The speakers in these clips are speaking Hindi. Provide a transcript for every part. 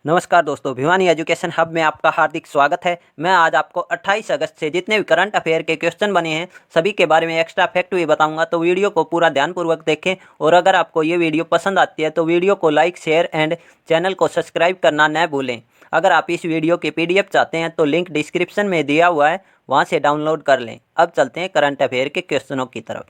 नमस्कार दोस्तों, भिवानी एजुकेशन हब में आपका हार्दिक स्वागत है। मैं आज आपको 28 अगस्त से जितने भी करंट अफेयर के क्वेश्चन बने हैं सभी के बारे में एक्स्ट्रा फैक्ट भी बताऊंगा, तो वीडियो को पूरा ध्यानपूर्वक देखें। और अगर आपको ये वीडियो पसंद आती है तो वीडियो को लाइक, शेयर एंड चैनल को सब्सक्राइब करना न भूलें। अगर आप इस वीडियो के PDF चाहते हैं तो लिंक डिस्क्रिप्शन में दिया हुआ है, वहाँ से डाउनलोड कर लें। अब चलते हैं करंट अफेयर के क्वेश्चनों की तरफ।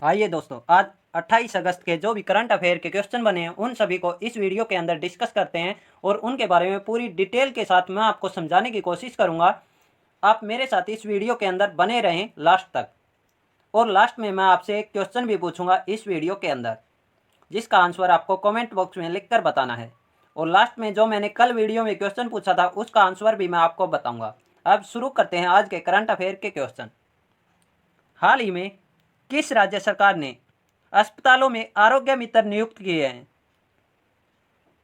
आइए दोस्तों, आज 28 अगस्त के जो भी करंट अफेयर के क्वेश्चन बने हैं उन सभी को इस वीडियो के अंदर डिस्कस करते हैं और उनके बारे में पूरी डिटेल के साथ मैं आपको समझाने की कोशिश करूंगा। आप मेरे साथ इस वीडियो के अंदर बने रहें लास्ट तक। और लास्ट में मैं आपसे एक क्वेश्चन भी पूछूंगा इस वीडियो के अंदर, जिसका आंसर आपको कॉमेंट बॉक्स में लिख कर बताना है। और लास्ट में जो मैंने कल वीडियो में क्वेश्चन पूछा था उसका आंसर भी मैं आपको बताऊँगा। अब शुरू करते हैं आज के करंट अफेयर के क्वेश्चन। हाल ही में किस राज्य सरकार ने अस्पतालों में आरोग्य मित्र नियुक्त किए हैं?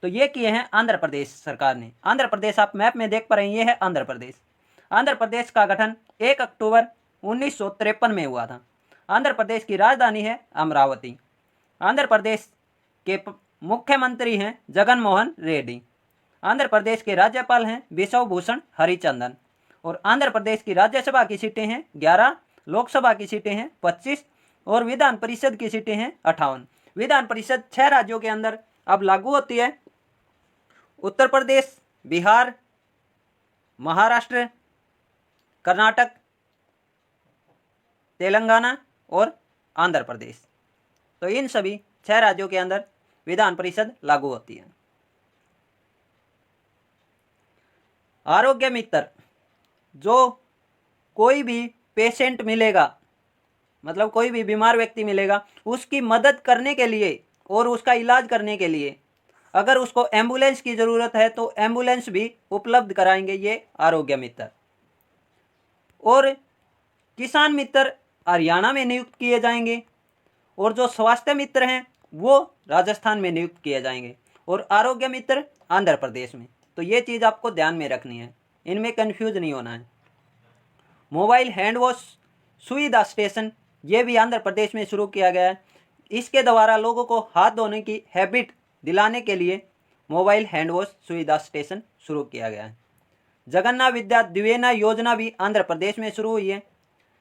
तो ये किए हैं आंध्र प्रदेश सरकार ने। आंध्र प्रदेश आप मैप में देख पा रहे हैं, ये है आंध्र प्रदेश। आंध्र प्रदेश का गठन 1 अक्टूबर 1953 में हुआ था। आंध्र प्रदेश की राजधानी है अमरावती। आंध्र प्रदेश के मुख्यमंत्री हैं जगन मोहन रेड्डी। आंध्र प्रदेश के राज्यपाल हैं बिश्व भूषण हरिचंदन। और आंध्र प्रदेश की राज्यसभा की सीटें हैं 11, लोकसभा की सीटें हैं 25 और विधान परिषद की सीटें हैं 58। विधान परिषद 6 राज्यों के अंदर अब लागू होती है: उत्तर प्रदेश, बिहार, महाराष्ट्र, कर्नाटक, तेलंगाना और आंध्र प्रदेश। तो इन सभी 6 राज्यों के अंदर विधान परिषद लागू होती है। आरोग्य मित्र, जो कोई भी पेशेंट मिलेगा, मतलब कोई भी बीमार व्यक्ति मिलेगा, उसकी मदद करने के लिए और उसका इलाज करने के लिए अगर उसको एम्बुलेंस की ज़रूरत है तो एम्बुलेंस भी उपलब्ध कराएंगे ये आरोग्य मित्र। और किसान मित्र हरियाणा में नियुक्त किए जाएंगे और जो स्वास्थ्य मित्र हैं वो राजस्थान में नियुक्त किए जाएंगे और आरोग्य मित्र आंध्र प्रदेश में। तो ये चीज़ आपको ध्यान में रखनी है, इनमें कन्फ्यूज नहीं होना है। मोबाइल हैंड वॉश सुविधा स्टेशन ये भी आंध्र प्रदेश में शुरू किया गया है। इसके द्वारा लोगों को हाथ धोने की हैबिट दिलाने के लिए मोबाइल हैंड वॉश सुविधा स्टेशन शुरू किया गया है। जगन्नाथ विद्या दिवेना योजना भी आंध्र प्रदेश में शुरू हुई है।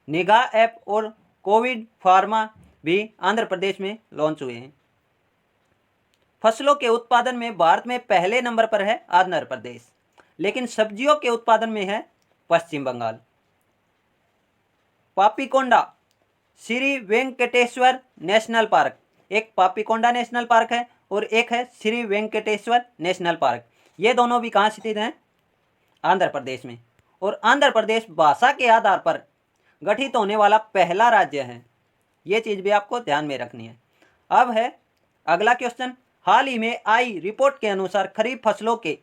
निगाह ऐप और कोविड फार्मा भी आंध्र प्रदेश में लॉन्च हुए हैं। फसलों के उत्पादन में भारत में पहले नंबर पर है आंध्र प्रदेश, लेकिन सब्जियों के उत्पादन में है पश्चिम बंगाल। पापीकोंडा श्री वेंकटेश्वर नेशनल पार्क, एक पापीकोंडा नेशनल पार्क है और एक है श्री वेंकटेश्वर नेशनल पार्क। ये दोनों भी कहाँ स्थित हैं? आंध्र प्रदेश में। और आंध्र प्रदेश भाषा के आधार पर गठित होने वाला पहला राज्य है। ये चीज़ भी आपको ध्यान में रखनी है। अब है अगला क्वेश्चन। हाल ही में आई रिपोर्ट के अनुसार खरीफ फसलों के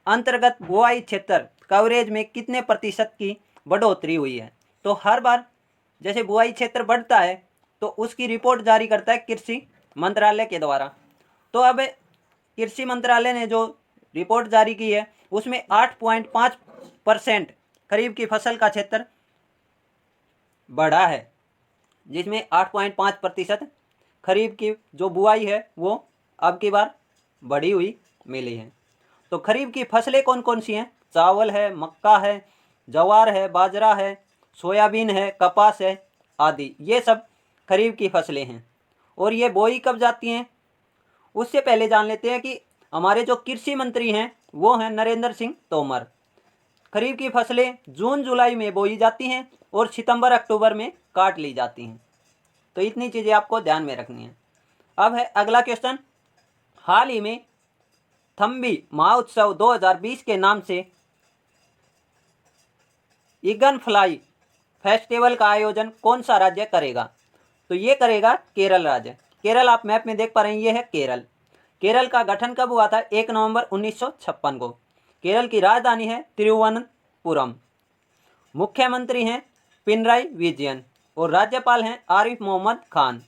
अंतर्गत बुआई क्षेत्र कवरेज में कितने प्रतिशत की बढ़ोतरी हुई है? तो हर बार जैसे बुआई क्षेत्र बढ़ता है तो उसकी रिपोर्ट जारी करता है कृषि मंत्रालय के द्वारा। तो अब कृषि मंत्रालय ने जो रिपोर्ट जारी की है उसमें 8.5% खरीफ की फसल का क्षेत्र बढ़ा है, जिसमें 8.5% खरीफ की जो बुआई है वो अब की बार बढ़ी हुई मिली है। तो खरीफ की फसलें कौन कौन सी हैं? चावल है, मक्का है, ज्वार है, बाजरा है, सोयाबीन है, कपास है आदि, ये सब खरीफ की फसलें हैं। और ये बोई कब जाती हैं उससे पहले जान लेते हैं कि हमारे जो कृषि मंत्री हैं वो हैं नरेंद्र सिंह तोमर। खरीफ की फसलें जून जुलाई में बोई जाती हैं और सितंबर अक्टूबर में काट ली जाती हैं। तो इतनी चीज़ें आपको ध्यान में रखनी है। अब है अगला क्वेश्चन। हाल ही में थम्बी महोत्सव 2020 के नाम से ईगन फ्लाई फेस्टिवल का आयोजन कौन सा राज्य करेगा? तो ये करेगा केरल राज्य। केरल आप मैप में देख पा रहे हैं, ये है केरल। केरल का गठन कब हुआ था? 1 नवंबर 1956 को। केरल की राजधानी है तिरुवनंतपुरम। मुख्यमंत्री हैं पिनराई विजयन और राज्यपाल हैं आरिफ मोहम्मद खान।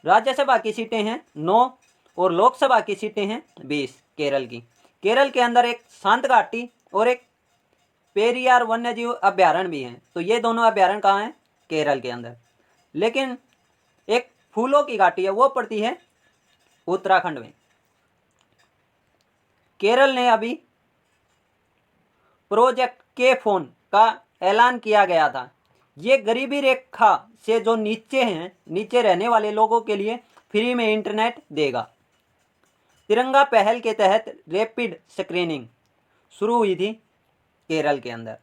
राज्यसभा की सीटें हैं 9 और लोकसभा की सीटें हैं 20 केरल की। केरल के अंदर एक शांत घाटी और एक पेरियार वन्यजीव अभ्यारण्य भी हैं। तो ये दोनों अभ्यारण्य कहाँ हैं? केरल के अंदर। लेकिन एक फूलों की घाटी है, वो पड़ती है उत्तराखंड में। केरल ने अभी प्रोजेक्ट के फोन का ऐलान किया गया था। ये गरीबी रेखा से जो नीचे हैं, नीचे रहने वाले लोगों के लिए फ्री में इंटरनेट देगा। तिरंगा पहल के तहत रैपिड स्क्रीनिंग शुरू हुई थी केरल के अंदर।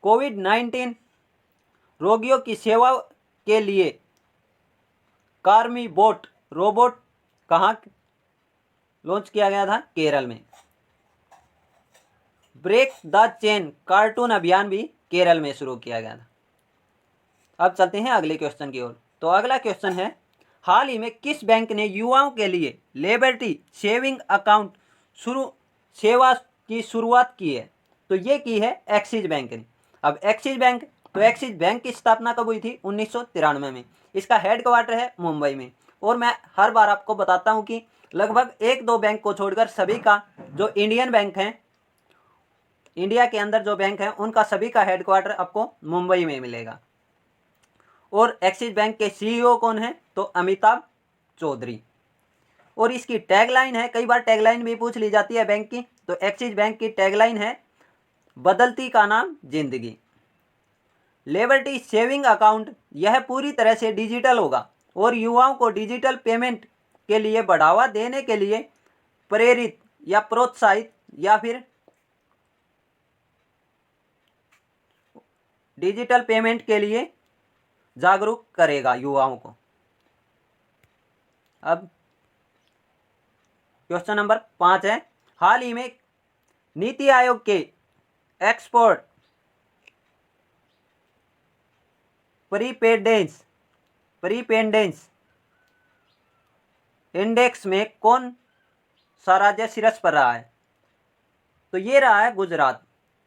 कोविड-19 रोगियों की सेवा के लिए कार्मी बोट रोबोट कहाँ लॉन्च किया गया था? केरल में। ब्रेक द चेन कार्टून अभियान भी केरल में शुरू किया गया था। अब चलते हैं अगले क्वेश्चन की ओर। तो अगला क्वेश्चन है, हाल ही में किस बैंक ने युवाओं के लिए लिबर्टी सेविंग अकाउंट सेवा की शुरुआत की है? तो ये की है एक्सिस बैंक ने। अब एक्सिस बैंक की स्थापना कब हुई थी? 1993 में। इसका हेडक्वार्टर है मुंबई में। और मैं हर बार आपको बताता हूँ कि लगभग 1-2 बैंक को छोड़कर सभी का जो इंडियन बैंक हैं, इंडिया के अंदर जो बैंक हैं, उनका सभी का हेडक्वार्टर आपको मुंबई में मिलेगा। और एक्सिस बैंक के सीईओ कौन है? तो अमिताभ चौधरी। और इसकी टैगलाइन है, कई बार टैगलाइन भी पूछ ली जाती है बैंक की, तो एक्सिस बैंक की टैगलाइन है, बदलती का नाम जिंदगी। लिबर्टी सेविंग अकाउंट यह पूरी तरह से डिजिटल होगा और युवाओं को डिजिटल पेमेंट के लिए बढ़ावा देने के लिए प्रेरित या प्रोत्साहित या फिर डिजिटल पेमेंट के लिए जागरूक करेगा युवाओं को। अब क्वेश्चन नंबर 5 है, हाल ही में नीति आयोग के एक्सपोर्ट प्रीपेंडेंस इंडेक्स में कौन सा राज्य शीर्ष पर रहा है? तो ये रहा है गुजरात।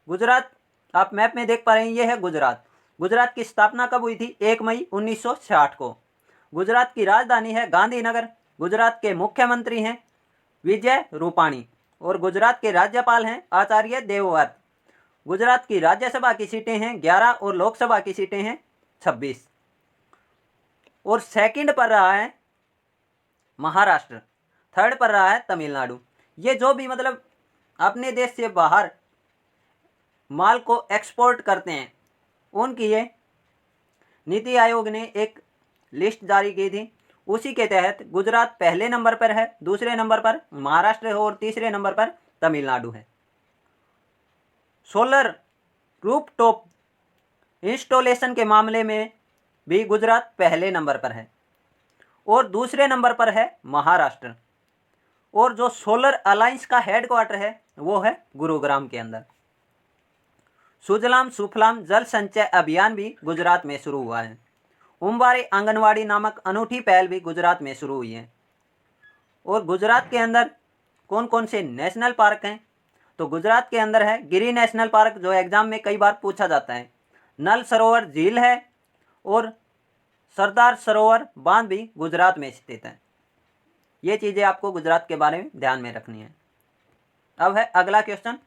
गुजरात आप मैप में देख पा रहे हैं, ये है गुजरात। गुजरात की स्थापना कब हुई थी? 1 मई 1960 को। गुजरात की राजधानी है गांधीनगर। गुजरात के मुख्यमंत्री हैं विजय रूपाणी और गुजरात के राज्यपाल हैं आचार्य देवव्रत। गुजरात की राज्यसभा की सीटें हैं 11 और लोकसभा की सीटें हैं 26। और सेकंड पर रहा है महाराष्ट्र, थर्ड पर रहा है तमिलनाडु। ये जो भी मतलब अपने देश से बाहर माल को एक्सपोर्ट करते हैं, उनकी ये नीति आयोग ने एक लिस्ट जारी की थी। उसी के तहत गुजरात पहले नंबर पर है, दूसरे नंबर पर महाराष्ट्र है और तीसरे नंबर पर तमिलनाडु है। सोलर रूफटॉप इंस्टॉलेशन के मामले में भी गुजरात पहले नंबर पर है और दूसरे नंबर पर है महाराष्ट्र। और जो सोलर अलायंस का हेडक्वार्टर है वो है गुरुग्राम के अंदर। सुजलाम सुफलाम जल संचय अभियान भी गुजरात में शुरू हुआ है। उम्बारे आंगनवाड़ी नामक अनूठी पहल भी गुजरात में शुरू हुई है। और गुजरात के अंदर कौन कौन से नेशनल पार्क हैं? तो गुजरात के अंदर है गिरी नेशनल पार्क, जो एग्जाम में कई बार पूछा जाता है। नल सरोवर झील है और सरदार सरोवर बांध भी गुजरात में स्थित है। ये चीज़ें आपको गुजरात के बारे में ध्यान में रखनी है। अब है अगला क्वेश्चन,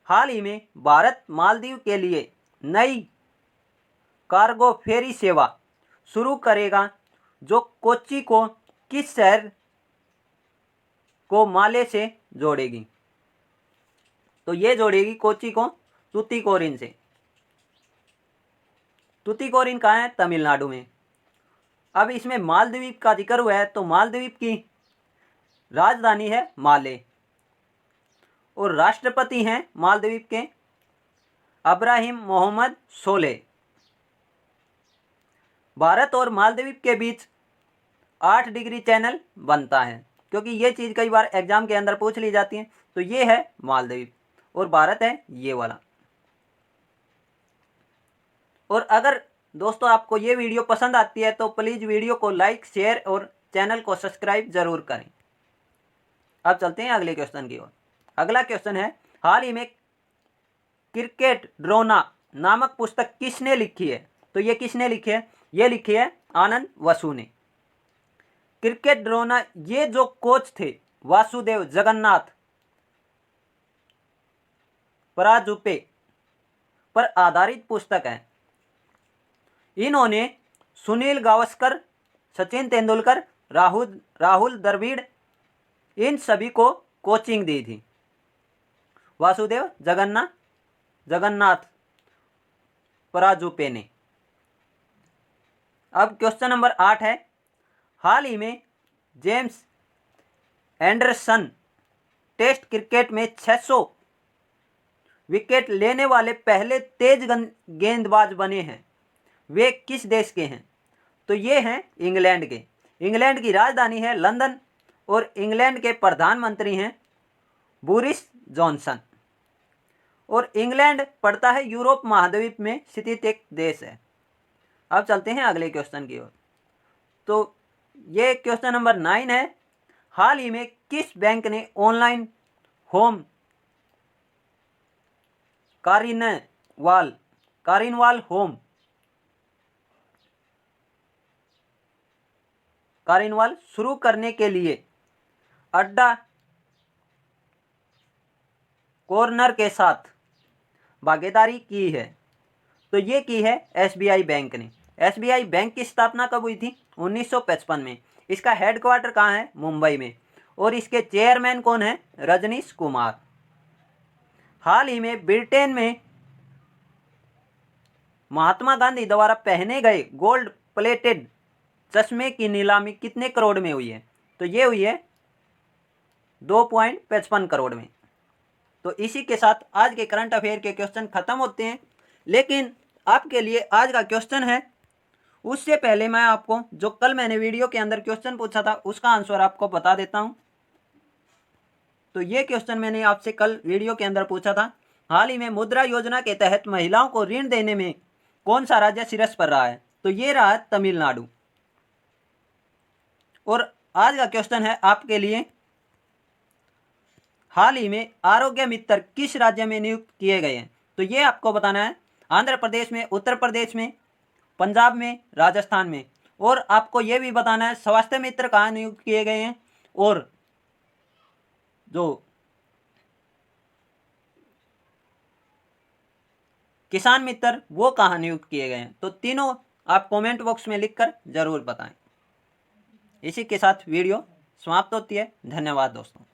हाल ही में भारत मालदीव के लिए नई कार्गो फेरी सेवा शुरू करेगा जो कोच्चि को किस शहर को माले से जोड़ेगी? तो ये जोड़ेगी कोच्चि को तुतीकोरिन से। तुतीकोरिन कहाँ है? तमिलनाडु में। अब इसमें मालदीव का जिक्र हुआ है, तो मालदीव की राजधानी है माले और राष्ट्रपति हैं मालदीव के अब्राहिम मोहम्मद सोले। भारत और मालदीव के बीच 8 डिग्री चैनल बनता है, क्योंकि ये चीज़ कई बार एग्जाम के अंदर पूछ ली जाती है। तो ये है मालदीव और भारत है ये वाला। और अगर दोस्तों आपको ये वीडियो पसंद आती है तो प्लीज़ वीडियो को लाइक, शेयर और चैनल को सब्सक्राइब जरूर करें। अब चलते हैं अगले क्वेश्चन की ओर। अगला क्वेश्चन है, हाल ही में क्रिकेट ड्रोना नामक पुस्तक किसने लिखी है? तो ये किसने लिखी है? ये लिखी है आनंद वसु ने। क्रिकेट ड्रोना ये जो कोच थे वासुदेव जगन्नाथ, पराजुपे पर आधारित पुस्तक है। इन्होंने सुनील गावस्कर, सचिन तेंदुलकर, राहुल द्रविड़ इन सभी को कोचिंग दी थी। वासुदेव जगन्नाथ पराजुपे ने। अब क्वेश्चन नंबर 8 है, हाल ही में जेम्स एंडरसन टेस्ट क्रिकेट में 600 विकेट लेने वाले पहले तेज गेंदबाज बने हैं, वे किस देश के हैं? तो ये हैं इंग्लैंड के। इंग्लैंड की राजधानी है लंदन और इंग्लैंड के प्रधानमंत्री हैं बोरिस जॉनसन। और इंग्लैंड पड़ता है यूरोप महाद्वीप में स्थित एक देश है। अब चलते हैं अगले क्वेश्चन की ओर। तो ये क्वेश्चन नंबर 9 है, हाल ही में किस बैंक ने ऑनलाइन होम कारिनवाल शुरू करने के लिए अड्डा कॉर्नर के साथ भागीदारी की है? तो ये की है एसबीआई बैंक ने। एसबीआई बैंक की स्थापना कब हुई थी? 1955 में। इसका हेडक्वार्टर कहाँ है? मुंबई में। और इसके चेयरमैन कौन है? रजनीश कुमार। हाल ही में ब्रिटेन में महात्मा गांधी द्वारा पहने गए गोल्ड प्लेटेड चश्मे की नीलामी कितने करोड़ में हुई है? तो ये हुई है 2.55 करोड़ में। तो इसी के साथ आज के करंट अफेयर के क्वेश्चन खत्म होते हैं। लेकिन आपके लिए आज का क्वेश्चन है, उससे पहले मैं आपको जो कल मैंने वीडियो के अंदर क्वेश्चन पूछा था उसका आंसर आपको बता देता हूं। तो ये क्वेश्चन मैंने आपसे कल वीडियो के अंदर पूछा था, हाल ही में मुद्रा योजना के तहत महिलाओं को ऋण देने में कौन सा राज्य शीर्ष पर रहा है? तो ये रहा है तमिलनाडु। और आज का क्वेश्चन है आपके लिए, हाल ही में आरोग्य मित्र किस राज्य में नियुक्त किए गए हैं? तो ये आपको बताना है, आंध्र प्रदेश में, उत्तर प्रदेश में, पंजाब में, राजस्थान में। और आपको ये भी बताना है स्वास्थ्य मित्र कहाँ नियुक्त किए गए हैं और जो किसान मित्र वो कहाँ नियुक्त किए गए हैं। तो तीनों आप कमेंट बॉक्स में लिखकर जरूर बताएं। इसी के साथ वीडियो समाप्त होती है। धन्यवाद दोस्तों।